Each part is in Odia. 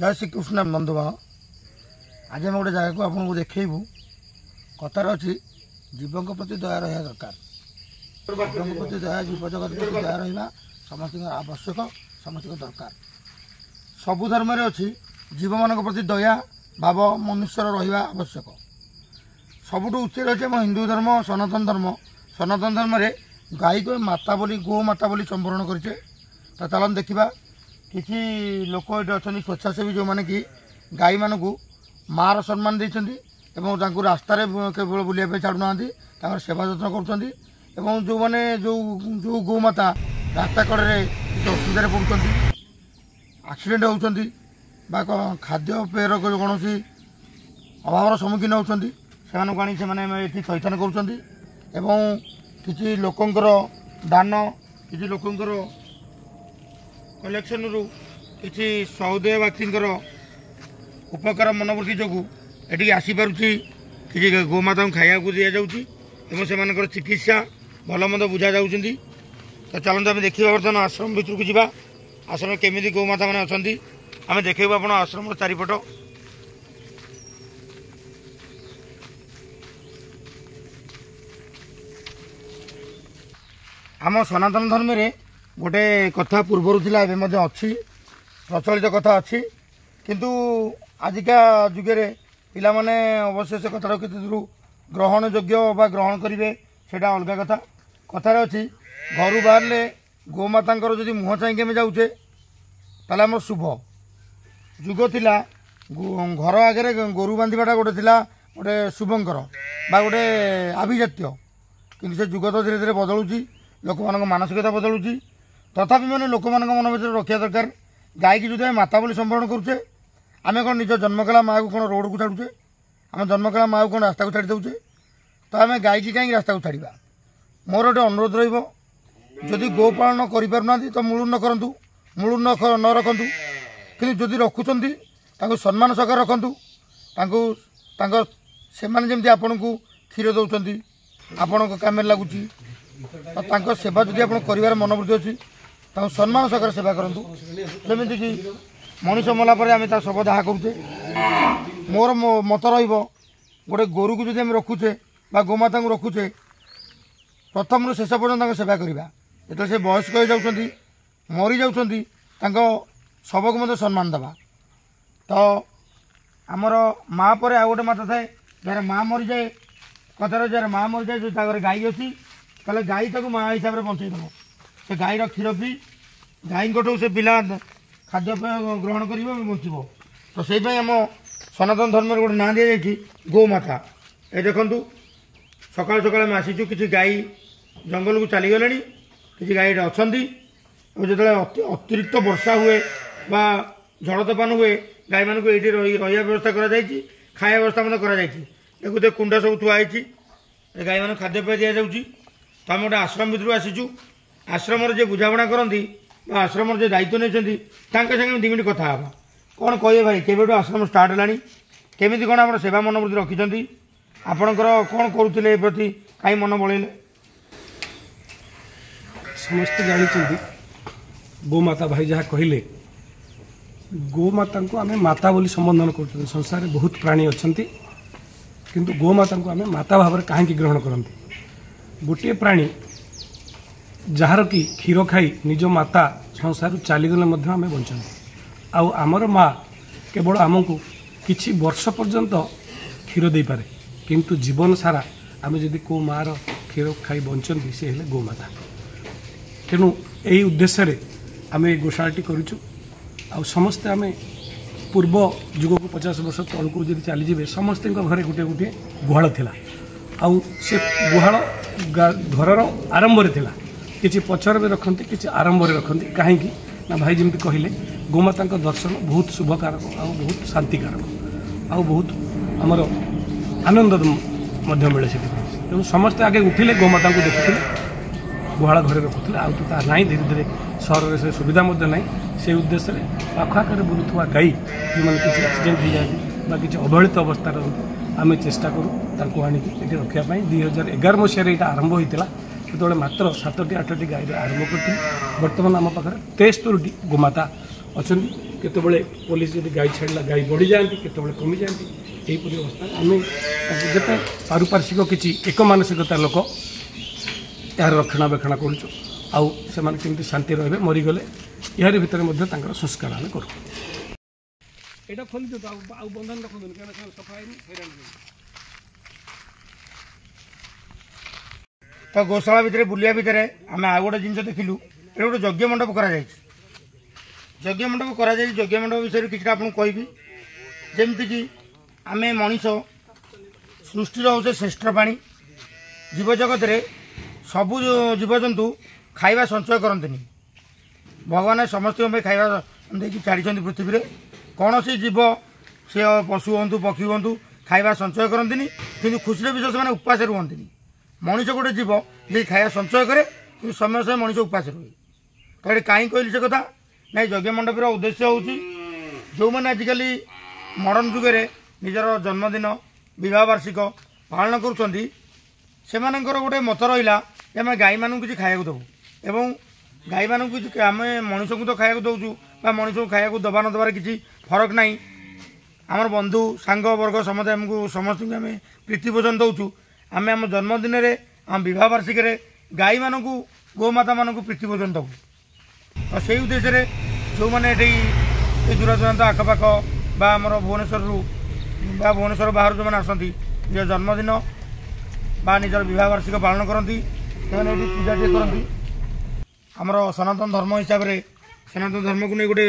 जय श्रीकृष्ण बंधुगण आज आम गोटे जगह को आपको देखू कतार अच्छी जीवन प्रति दया रहा दरकार जीवन प्रति दया जीव जगत प्रति दया रहा समस्त आवश्यक समस्त दरकार सबु धर्म अच्छी जीव मान प्रति दया भाव मनुष्यर रहा आवश्यक सबुठ उच्च रही आम हिंदू धर्म सनातन धर्म रे गाई को माता बोली गो माता बोली संवरण करे तो चलन देखा किसी लोक ये अच्छा स्वेच्छासेवी जो मैंने कि गाई मान को मार सम्मान देते रास्तार केवल बुलाइए छाड़ूना सेवा जत्न कर जो मैंने जो गोमाता रास्ता कड़े असुविधा पड़ुंट एक्सीडेंट होती खाद्यपेयर कौन अभाव सम्मुखीन होती से थैथान कर किसी लोकंर दान किसी लोकंर कलेक्शन रु किसी सहृदय व्यक्तिर उपकार मनोवृत्ति जो ये आसीपारुची किसी गोमाता खाया दि जाऊँगी से चिकित्सा भल मंद बुझा जा तो चलते आम देखा बर्तमान आश्रम भितर को जावा आश्रम केमी गोमाता मैंने अच्छा आम देखा आप आश्रम चारिपट आम सनातन धर्म रे गोटे कथा पूर्वर थिला एबे अच्छी प्रचलित कथा अच्छी किंतु आजिका जुगे पिला माने अवश्य से कथा के ग्रहण योग्य बा ग्रहण करेंगे सेटा अलग कथा कथार अच्छी घर बाहर गोमाता जदि मुह चाहिए आम जाऊे ताले आम शुभ जुग थिला घर आगे गोरु बांधाटा गोटे थिला गोटे शुभंकर बा गोटे आभिजात्य किंतु से जुग तो धीरे धीरे बदलुची लोक मान मानसिकता बदलुची तथापि मैंने लोक मान मन भर रखा दरकार गाई की जो माता बोली संवरण करुचे आम कौन निज जन्मकला माँ को कौन रोड को छाड़ुचे आम जन्मकला माँ को कौन रास्ता को छाड़ी दौचे तो आम गाई की कहीं रास्ता को छाड़ा मोर गोटे अनुरोध रही गोपालन करना तो मूलू न करूँ मूलू न रखु कि जदि रखुंट सम्मान सकार रखु से जमी आपण को क्षीर दौरान आपण कम लगुच तो सेवा जदि आप कर मनोवृत्ति अच्छी सम्मान सकार सेवा करूँ जमीक कि मनीष मला आम शव दाह करुचे मोर मत रोटे गोरु को जब रखुचे गोमाता को रखुचे प्रथम शेष पर्यटन सेवा करवा जो से वयस्क हो जाती मरी जाती शव को मत सम्मान देवा तो आमर माँ पर आ गए माता थाए जार माँ मरी जाए कथार जार माँ मरी जाए जो गाई अच्छी ताले गाई ताको माँ हिसाब से बंचेदेव से गाईर क्षीर पी गाई से पिला खाद्यपेय ग्रहण कर बचब तो से आम सनातन धर्म गोटे ना दी जाए गोमाता ये देखूँ सकाल सकाल आम आसीचु कि गाई जंगल को चलीगले कि गाई अच्छा जो अतिरिक्त वर्षा हुए बा झड़ तोफान हुए गाई मान ये रहा व्यवस्था कर खाया व्यवस्था कर कुंडा सब थुआई गाई मान खाद्यपेय दि जाऊँगी तो आम गोटे आश्रम भितर आसीचु आश्रम जे बुझाणा करती आश्रम जे दायित्व नहीं संगे 2 मिनट कथा हाँ कौन कहे भाई केवेठू आश्रम स्टार्ट है केमी कौन आप सेवा मनोवृत्ति रखिंट आपणकर कौन करुले प्रति कहीं मन बड़े समस्त जानते गोमाता भाई जहाँ कहले गोमाता को आम माता बोली संबोधन कर संसार में बहुत प्राणी अच्छा किंतु गोमाता को आम माता भाव में कहीं ग्रहण करती गोटे प्राणी जार कि क्षीर खाई निज माता संसार चलीगले आम बचती आमर माँ केवल आमको किछि वर्ष पर्यंत क्षीर दे पारे किंतु जीवन सारा आम जदि को मार क्षीर खाई बचती सी हेले गोमाता तेणु यही उद्देश्य आम ये गोशालाटी करूँ आ समस्ते आम पूर्व जुग को 50 वर्ष तौक जब चलीजे समस्त घरे गोटे गोटे गुहाल थिला आउ से गुहाल घर आरंभ थिला किसी पचर भी रखती किसी आरंभ रखती कहीं ना भाई जमी कहले गोमाता दर्शन बहुत शुभकारक आ बहुत शांतिकारक आ बहुत आमर आनंद मिले से तेणु समस्ते आगे उठिले गोमाता को देखुले गुहाल घरे रखुले आ तो ना धीरे धीरे सहर से सुविधा ना से उद्देश्य पाखआखरे बुलूवा गाई जो मैंने किसी एक्सीडेंट हो जाए कि अवहेलित अवस्था रही आम चेष्टा करूँ आणिकी ये रखापी 2011 मसीह यहाँ आरंभ होता जो मात्र 7टी 8टी गाई आरंभ कर बर्तमान आम पाखे 73टी गोमाता ଅଛନ୍ତି। କେତେବେଳେ ପୋଲିସ ଯଦି ଗାଈ ଛାଡ଼ିଲା ଗାଈ ବଢ଼ିଯାଆନ୍ତି, କେତେବେଳେ କମିଯାଆନ୍ତି। ଏହିପରି ଅବସ୍ଥାରେ ଆମେ ତାଙ୍କୁ ଯେତେ ପାରିପାର୍ଶ୍ୱିକ କିଛି ଏକ ମାନସିକତା ଲୋକ ଏହାର ରକ୍ଷଣାବେକ୍ଷଣ କରୁଛୁ। ଆଉ ସେମାନେ କେମିତି ଶାନ୍ତି ରହିବେ, ମରିଗଲେ ଏହାରି ଭିତରେ ମଧ୍ୟ ତାଙ୍କର ସଂସ୍କାର ଆମେ କରୁ। ଏଇଟା ଖୋଲି ଦିଅନ୍ତୁ, ଆଉ ବନ୍ଧନ ରଖନ୍ତୁନି, କାରଣ ସେମାନେ ସଫା ହେଇନି ହଇରାଣ ହେବେ। ତ ଗୋଶାଳା ଭିତରେ ବୁଲିବା ଭିତରେ ଆମେ ଆଉ ଗୋଟେ ଜିନିଷ ଦେଖିଲୁ, ଏଠି ଗୋଟେ ଯଜ୍ଞ ମଣ୍ଡପ କରାଯାଇଛି। ଯଜ୍ଞ ମଣ୍ଡପ କରାଯାଇଛି, ଯଜ୍ଞ ମଣ୍ଡପ ବିଷୟରେ କିଛିଟା ଆପଣଙ୍କୁ କହିବି। ଯେମିତିକି ଆମେ ମଣିଷ ସୃଷ୍ଟିର ହେଉଛି ଶ୍ରେଷ୍ଠ ପ୍ରାଣୀ। ଜୀବଜଗତରେ ସବୁ ଜୀବଜନ୍ତୁ ଖାଇବା ସଞ୍ଚୟ କରନ୍ତିନି। ଭଗବାନ ସମସ୍ତଙ୍କ ପାଇଁ ଖାଇବା ଦେଇକି ଛାଡ଼ିଛନ୍ତି ପୃଥିବୀରେ। କୌଣସି ଜୀବ ସେ ପଶୁ ହୁଅନ୍ତୁ ପକ୍ଷୀ ହୁଅନ୍ତୁ ଖାଇବା ସଞ୍ଚୟ କରନ୍ତିନି, କିନ୍ତୁ ଖୁସିରେ ବିଷୟ ସେମାନେ ଉପାସ ରୁହନ୍ତିନି। ମଣିଷ ଗୋଟେ ଜୀବ ଯିଏ ଖାଇବା ସଞ୍ଚୟ କରେ, କିନ୍ତୁ ସମୟ ସମୟ ମଣିଷ ଉପାସ ରୁହେ। ତ ଏଠି କାହିଁ କହିଲି ସେ କଥା, ନାଇଁ ଯଜ୍ଞ ମଣ୍ଡପର ଉଦ୍ଦେଶ୍ୟ ହେଉଛି ଯେଉଁମାନେ ଆଜିକାଲି ମଡ଼ର୍ଣ୍ଣ ଯୁଗରେ ନିଜର ଜନ୍ମଦିନ ବିବାହ ବାର୍ଷିକ ପାଳନ କରୁଛନ୍ତି, ସେମାନଙ୍କର ଗୋଟେ ମତ ରହିଲା ଯେ ଆମେ ଗାଈମାନଙ୍କୁ କିଛି ଖାଇବାକୁ ଦେବୁ। ଏବଂ ଗାଈମାନଙ୍କୁ କିଛି ଆମେ ମଣିଷଙ୍କୁ ତ ଖାଇବାକୁ ଦେଉଛୁ ବା ମଣିଷକୁ ଖାଇବାକୁ ଦେବା ନ ଦେବାର କିଛି ଫରକ ନାହିଁ। ଆମର ବନ୍ଧୁ ସାଙ୍ଗ ବର୍ଗ ସମସ୍ତେ ଆମକୁ ସମସ୍ତଙ୍କୁ ଆମେ ପ୍ରୀତିଭୋଜନ ଦେଉଛୁ। ଆମେ ଆମ ଜନ୍ମଦିନରେ ଆମ ବିବାହ ବାର୍ଷିକରେ ଗାଈମାନଙ୍କୁ ଗୋମାତାମାନଙ୍କୁ ପ୍ରୀତିଭୋଜନ ଦେବୁ। ତ ସେଇ ଉଦ୍ଦେଶ୍ୟରେ ଯେଉଁମାନେ ଏଠି এই ଦୂରଦୂରାନ୍ତ ଆଖପାଖ ବା ଆମର ଭୁବନେଶ୍ୱରରୁ ବା ଭୁବନେଶ୍ୱର ବାହାରୁ ଯେଉଁମାନେ ଆସନ୍ତି ନିଜ ଜନ୍ମଦିନ ବା ନିଜର ବିବାହ ବାର୍ଷିକ ପାଳନ କରନ୍ତି, ସେମାନେ ଏଠି ପୂଜାଟିଏ କରନ୍ତି। ଆମର ସନାତନ ଧର୍ମ ହିସାବରେ ସନାତନ ଧର୍ମକୁ ନେଇ ଗୋଟେ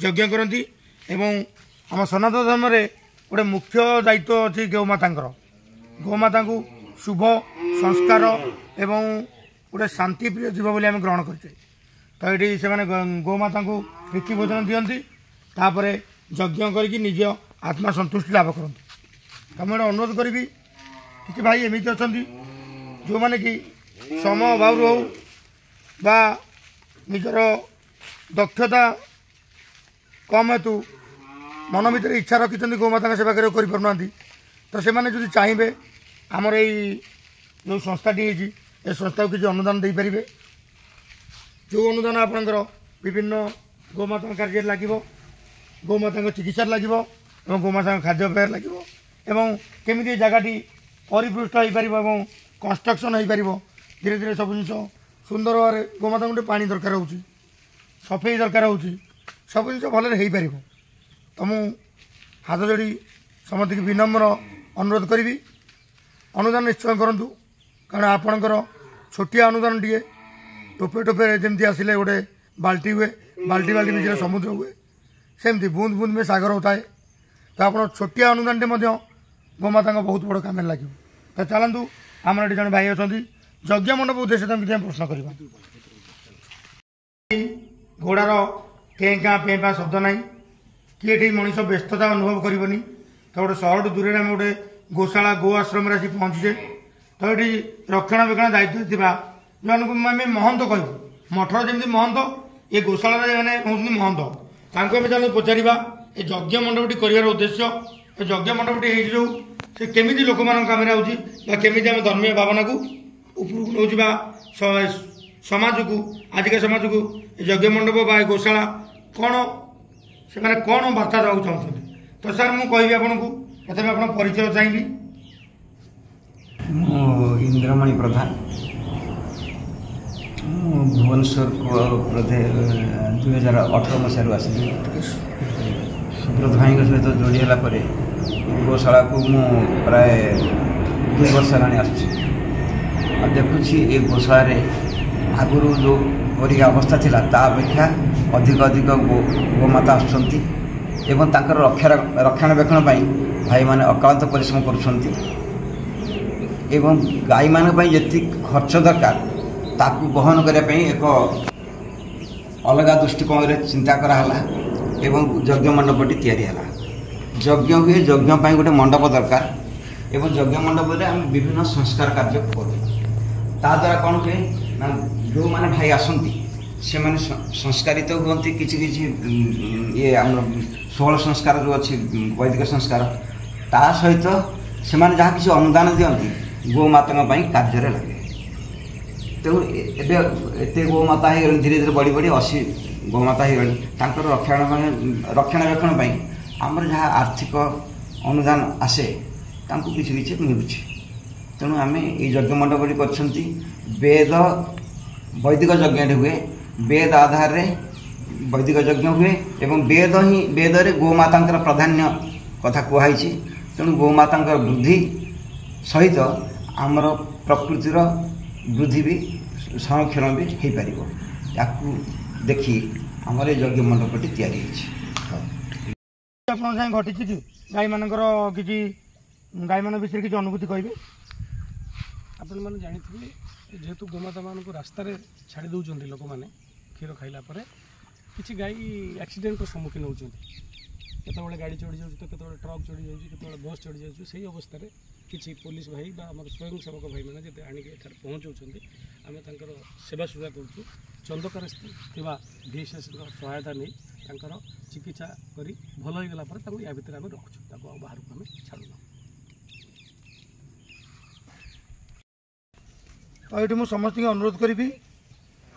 ଯଜ୍ଞ କରନ୍ତି। ଏବଂ ଆମ ସନାତନ ଧର୍ମରେ ଗୋଟେ ମୁଖ୍ୟ ଦାୟିତ୍ୱ ଅଛି ଗୋମାତାଙ୍କର। ଗୋମାତାଙ୍କୁ ଶୁଭ ସଂସ୍କାର ଏବଂ ଗୋଟେ ଶାନ୍ତିପ୍ରିୟ ଜୀବ ବୋଲି ଆମେ ଗ୍ରହଣ କରିଛେ। ତ ଏଠି ସେମାନେ ଗୋମାତାଙ୍କୁ ପ୍ରୀତି ଭୋଜନ ଦିଅନ୍ତି, ତାପରେ ଯଜ୍ଞ କରିକି ନିଜ ଆତ୍ମା ସନ୍ତୁଷ୍ଟି ଲାଭ କରନ୍ତି। ତ ମୁଁ ଏଇଟା ଅନୁରୋଧ କରିବି, କିଛି ଭାଇ ଏମିତି ଅଛନ୍ତି ଯେଉଁମାନେ କି ସମୟ ଅଭାବରୁ ହେଉ ବା ନିଜର ଦକ୍ଷତା କମ୍ ହେତୁ ମନ ଭିତରେ ଇଚ୍ଛା ରଖିଛନ୍ତି ଗୋମାତାଙ୍କ ସେବା କରିବାକୁ କରିପାରୁନାହାନ୍ତି। ତ ସେମାନେ ଯଦି ଚାହିଁବେ ଆମର ଏଇ ଯେଉଁ ସଂସ୍ଥାଟି ହେଇଛି ଏ ସଂସ୍ଥାକୁ କିଛି ଅନୁଦାନ ଦେଇପାରିବେ। ଯେଉଁ ଅନୁଦାନ ଆପଣଙ୍କର ବିଭିନ୍ନ ଗୋମାତାଙ୍କ କାର୍ଯ୍ୟରେ ଲାଗିବ, ଗୋମାତାଙ୍କ ଚିକିତ୍ସାରେ ଲାଗିବ ଏବଂ ଗୋମାତାଙ୍କ ଖାଦ୍ୟପେୟରେ ଲାଗିବ ଏବଂ କେମିତି ଏ ଜାଗାଟି ପରିପୃଷ୍ଟ ହୋଇପାରିବ ଏବଂ କନଷ୍ଟ୍ରକ୍ସନ୍ ହୋଇପାରିବ। ଧୀରେ ଧୀରେ ସବୁ ଜିନିଷ ସୁନ୍ଦର ଭାବରେ ଗୋମାତାଙ୍କୁ ଟିକେ ପାଣି ଦରକାର ହେଉଛି, ସଫେଇ ଦରକାର ହେଉଛି, ସବୁ ଜିନିଷ ଭଲରେ ହୋଇପାରିବ। ତ ମୁଁ ହାତ ଯୋଡ଼ି ସମସ୍ତଙ୍କୁ ବିନମ୍ର ଅନୁରୋଧ କରିବି, ଅନୁଦାନ ନିଶ୍ଚୟ କରନ୍ତୁ। କାରଣ ଆପଣଙ୍କର ଛୋଟିଆ ଅନୁଦାନଟିଏ ଟୋପେ ଟୋପେ ଯେମିତି ଆସିଲେ ଗୋଟେ ବାଲ୍ଟି ହୁଏ, ବାଲ୍ଟି ବାଲ୍ଟି ଭିତରେ ସମୁଦ୍ର ହୁଏ, ସେମିତି ବୁନ୍ଦ ବୁନ୍ଦ ମେ ସାଗର ହୋଇଥାଏ। ତ ଆପଣ ଛୋଟିଆ ଅନୁଦାନଟେ ମଧ୍ୟ ଗୋମାତାଙ୍କ ବହୁତ ବଡ଼ କାମରେ ଲାଗିବ। ତ ଚାଲନ୍ତୁ, ଆମର ଏଠି ଜଣେ ଭାଇ ଅଛନ୍ତି, ଯଜ୍ଞ ମଣ୍ଡପ ଉଦ୍ଦେଶ୍ୟ ତାଙ୍କୁ କିଛି ଆମେ ପ୍ରଶ୍ନ କରିବା। ଘୋଡ଼ାର କେଁ କାଁ ପେଁ ପାଁ ଶବ୍ଦ ନାହିଁ, କି ଏଠି ମଣିଷ ବ୍ୟସ୍ତତା ଅନୁଭବ କରିବନି। ତ ଗୋଟେ ସହରଠୁ ଦୂରରେ ଆମେ ଗୋଟେ ଗୋଶାଳା ଗୋ ଆଶ୍ରମରେ ଆସି ପହଞ୍ଚିଛେ। ତ ଏଠି ରକ୍ଷଣାବେକ୍ଷଣ ଦାୟିତ୍ୱ ଥିବା ଯେଉଁମାନଙ୍କୁ ଆମେ ମହନ୍ତ କହିବୁ, ମଠର ଯେମିତି ମହନ୍ତ, ଏ ଗୋଶାଳାରେ ମାନେ ହେଉଛନ୍ତି ମହନ୍ତ। ତାଙ୍କୁ ଆମେ ଚାଲୁ ପଚାରିବା ଏ ଯଜ୍ଞ ମଣ୍ଡପଟି କରିବାର ଉଦ୍ଦେଶ୍ୟ, ଏ ଯଜ୍ଞ ମଣ୍ଡପଟି ହେଇଛି ଯେଉଁ ସେ କେମିତି ଲୋକମାନଙ୍କ କାମରେ ହେଉଛି ବା କେମିତି ଆମ ଧର୍ମୀୟ ଭାବନାକୁ ଉପରକୁ ନେଉଛି ବା ସମାଜକୁ ଆଜିକା ସମାଜକୁ ଏ ଯଜ୍ଞ ମଣ୍ଡପ ବା ଏ ଗୋଶାଳା କ'ଣ ସେମାନେ କ'ଣ ବାର୍ତ୍ତା ଦେବାକୁ ଚାହୁଁଛନ୍ତି। ତ ସାର୍ ମୁଁ କହିବି ଆପଣଙ୍କୁ, ପ୍ରଥମେ ଆପଣ ପରିଚୟ ଚାହିଁବି। ମୁଁ ଇନ୍ଦ୍ରମଣି ପ୍ରଧାନ, ମୁଁ ଭୁବନେଶ୍ୱରକୁ ବୋଧେ 2018 ମସିହାରୁ ଆସିଲି। ସୁବ୍ରତ ଭାଇଙ୍କ ସହିତ ଯୋଡ଼ି ହେଲା ପରେ ଗୋଶାଳାକୁ ମୁଁ ପ୍ରାୟ 2 ବର୍ଷ ହେଲାଣି ଆସୁଛି। ଆଉ ଦେଖୁଛି ଏ ଗୋଶାଳାରେ ଆଗରୁ ଯେଉଁ ପରିକା ଅବସ୍ଥା ଥିଲା ତା ଅପେକ୍ଷା ଅଧିକ ଗୋମାତା ଆସୁଛନ୍ତି ଏବଂ ତାଙ୍କର ରକ୍ଷଣାବେକ୍ଷଣ ପାଇଁ ଭାଇମାନେ ଅକ୍ଳାନ୍ତ ପରିଶ୍ରମ କରୁଛନ୍ତି ଏବଂ ଗାଈମାନଙ୍କ ପାଇଁ ଯେତିକି ଖର୍ଚ୍ଚ ଦରକାର ତାକୁ ବହନ କରିବା ପାଇଁ ଏକ ଅଲଗା ଦୃଷ୍ଟିକୋଣରେ ଚିନ୍ତା କରାହେଲା ଏବଂ ଯଜ୍ଞ ମଣ୍ଡପଟି ତିଆରି ହେଲା। ଯଜ୍ଞ ହୁଏ, ଯଜ୍ଞ ପାଇଁ ଗୋଟେ ମଣ୍ଡପ ଦରକାର ଏବଂ ଯଜ୍ଞ ମଣ୍ଡପରେ ଆମେ ବିଭିନ୍ନ ସଂସ୍କାର କାର୍ଯ୍ୟ କରୁ। ତାଦ୍ୱାରା କ'ଣ ହୁଏ ନା ଯେଉଁମାନେ ଭାଇ ଆସନ୍ତି ସେମାନେ ସଂସ୍କାରିତ ହୁଅନ୍ତି। କିଛି କିଛି ଇଏ ଆମର 16 ସଂସ୍କାର ଯେଉଁ ଅଛି ବୈଦିକ ସଂସ୍କାର, ତା ସହିତ ସେମାନେ ଯାହା କିଛି ଅନୁଦାନ ଦିଅନ୍ତି ଗୋମାତାଙ୍କ ପାଇଁ କାର୍ଯ୍ୟରେ ଲାଗେ। ତେଣୁ ଏବେ ଏତେ ଗୋମାତା ହେଇଗଲେଣି, ଧୀରେ ଧୀରେ ବଢ଼ି ବଢ଼ି 80 ଗୋମାତା ହେଇଗଲେ ତାଙ୍କର ରକ୍ଷଣାବେକ୍ଷଣ ପାଇଁ ଆମର ଯାହା ଆର୍ଥିକ ଅନୁଦାନ ଆସେ ତାଙ୍କୁ କିଛି କିଛି ମିଳୁଛି। ତେଣୁ ଆମେ ଏଇ ଯଜ୍ଞ ମଣ୍ଡପଟି କରିଛନ୍ତି। ବେଦ ବୈଦିକ ଯଜ୍ଞଟି ହୁଏ, ବେଦ ଆଧାରରେ ବୈଦିକ ଯଜ୍ଞ ହୁଏ ଏବଂ ବେଦରେ ଗୋମାତାଙ୍କର ପ୍ରାଧାନ୍ୟ କଥା କୁହାଯାଇଛି। ତେଣୁ ଗୋମାତାଙ୍କର ବୃଦ୍ଧି ସହିତ ଆମର ପ୍ରକୃତିର ବୃଦ୍ଧି ବି ସଂରକ୍ଷଣ ବି ହୋଇପାରିବ। ତାକୁ ଦେଖି ଆମର ଏ ଯଜ୍ଞ ମଣ୍ଡପଟି ତିଆରି ହେଇଛି। ଆପଣଙ୍କ ସାଙ୍ଗେ ଘଟିଛି କି ଗାଈମାନଙ୍କର କିଛି ଗାଈମାନଙ୍କ ବିଷୟରେ କିଛି ଅନୁଭୂତି କହିବେ? ଆପଣମାନେ ଜାଣିଥିବେ ଯେହେତୁ ଗୋମାତାମାନଙ୍କୁ ରାସ୍ତାରେ ଛାଡ଼ି ଦେଉଛନ୍ତି ଲୋକମାନେ କ୍ଷୀର ଖାଇଲା ପରେ, କିଛି ଗାଈ ଆକ୍ସିଡେଣ୍ଟର ସମ୍ମୁଖୀନ ହେଉଛନ୍ତି। କେତେବେଳେ ଗାଡ଼ି ଚଢ଼ି ଯାଉଛି, ତ କେତେବେଳେ ଟ୍ରକ୍ ଚଢ଼ି ଯାଉଛି, କେତେବେଳେ ବସ୍ ଚଢ଼ି ଯାଉଛି। ସେଇ ଅବସ୍ଥାରେ କିଛି ପୋଲିସ ଭାଇ ବା ଆମର ସ୍ୱୟଂସେବକ ଭାଇମାନେ ଯଦି ଆଣିକି ଏଠାରେ ପହଞ୍ଚାଉଛନ୍ତି, ଆମେ ତାଙ୍କର ସେବା ସୁବିଧା କରୁଛୁ। ଚନ୍ଦକାରେ ଥିବା VSSଙ୍କ ସହାୟତା ନେଇ ତାଙ୍କର ଚିକିତ୍ସା କରି ଭଲ ହୋଇଗଲା ପରେ ତାଙ୍କୁ ୟା ଭିତରେ ଆମେ ରଖୁଛୁ, ତାକୁ ଆଉ ବାହାରକୁ ଆମେ ଛାଡ଼ୁନାହୁଁ। ଆଉ ଏଠି ମୁଁ ସମସ୍ତଙ୍କୁ ଅନୁରୋଧ କରିବି,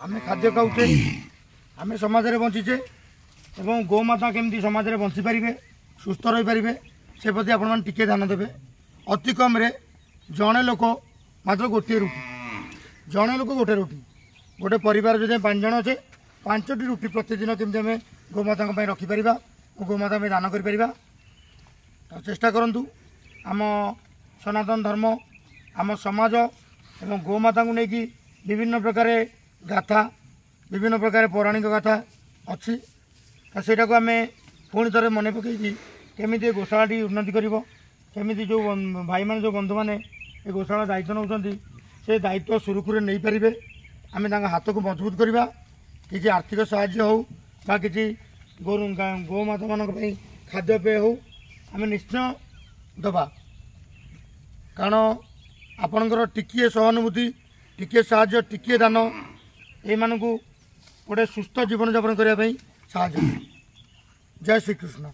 ଆମେ ଖାଦ୍ୟ ଖାଉଛେ, ଆମେ ସମାଜରେ ବଞ୍ଚିଛେ ଏବଂ ଗୋମାତା କେମିତି ସମାଜରେ ବଞ୍ଚିପାରିବେ, ସୁସ୍ଥ ରହିପାରିବେ, ସେ ପ୍ରତି ଆପଣମାନେ ଟିକିଏ ଧ୍ୟାନ ଦେବେ। ଅତି କମ୍ରେ ଜଣେ ଲୋକ ମାତ୍ର ଗୋଟିଏ ରୁଟି, ଜଣେ ଲୋକ ଗୋଟେ ରୁଟି, ଗୋଟେ ପରିବାର ଯଦି 5 ଜଣ ଅଛେ 5ଟି ରୁଟି ପ୍ରତିଦିନ କେମିତି ଆମେ ଗୋମାତାଙ୍କ ପାଇଁ ରଖିପାରିବା ଓ ଗୋମାତା ପାଇଁ ଦାନ କରିପାରିବା। ଆଉ ଚେଷ୍ଟା କରନ୍ତୁ। ଆମ ସନାତନ ଧର୍ମ, ଆମ ସମାଜ ଏବଂ ଗୋମାତାଙ୍କୁ ନେଇକି ବିଭିନ୍ନ ପ୍ରକାର ଗାଥା, ବିଭିନ୍ନ ପ୍ରକାର ପୌରାଣିକ ଗାଥା ଅଛି। ସେଇଟାକୁ ଆମେ ପୁଣି ଥରେ ମନେ ପକାଇକି କେମିତି ଏ ଗୋଶାଳାଟି ଉନ୍ନତି କରିବ, କେମିତି ଯେଉଁ ଭାଇମାନେ ଯେଉଁ ବନ୍ଧୁମାନେ ଏ ଗୋଶାଳା ଦାୟିତ୍ୱ ନେଉଛନ୍ତି ସେ ଦାୟିତ୍ୱ ସୁରୁଖୁରୁରେ ନେଇପାରିବେ, ଆମେ ତାଙ୍କ ହାତକୁ ମଜବୁତ କରିବା। କିଛି ଆର୍ଥିକ ସାହାଯ୍ୟ ହେଉ ବା କିଛି ଗୋମାତାମାନଙ୍କ ପାଇଁ ଖାଦ୍ୟପେୟ ହେଉ ଆମେ ନିଶ୍ଚୟ ଦେବା। କାରଣ ଆପଣଙ୍କର ଟିକିଏ ସହାନୁଭୂତି, ଟିକିଏ ସାହାଯ୍ୟ, ଟିକିଏ ଦାନ ଏମାନଙ୍କୁ ଗୋଟେ ସୁସ୍ଥ ଜୀବନଯାପନ କରିବା ପାଇଁ ସାହାଯ୍ୟ। ଜୟ ଶ୍ରୀକୃଷ୍ଣ।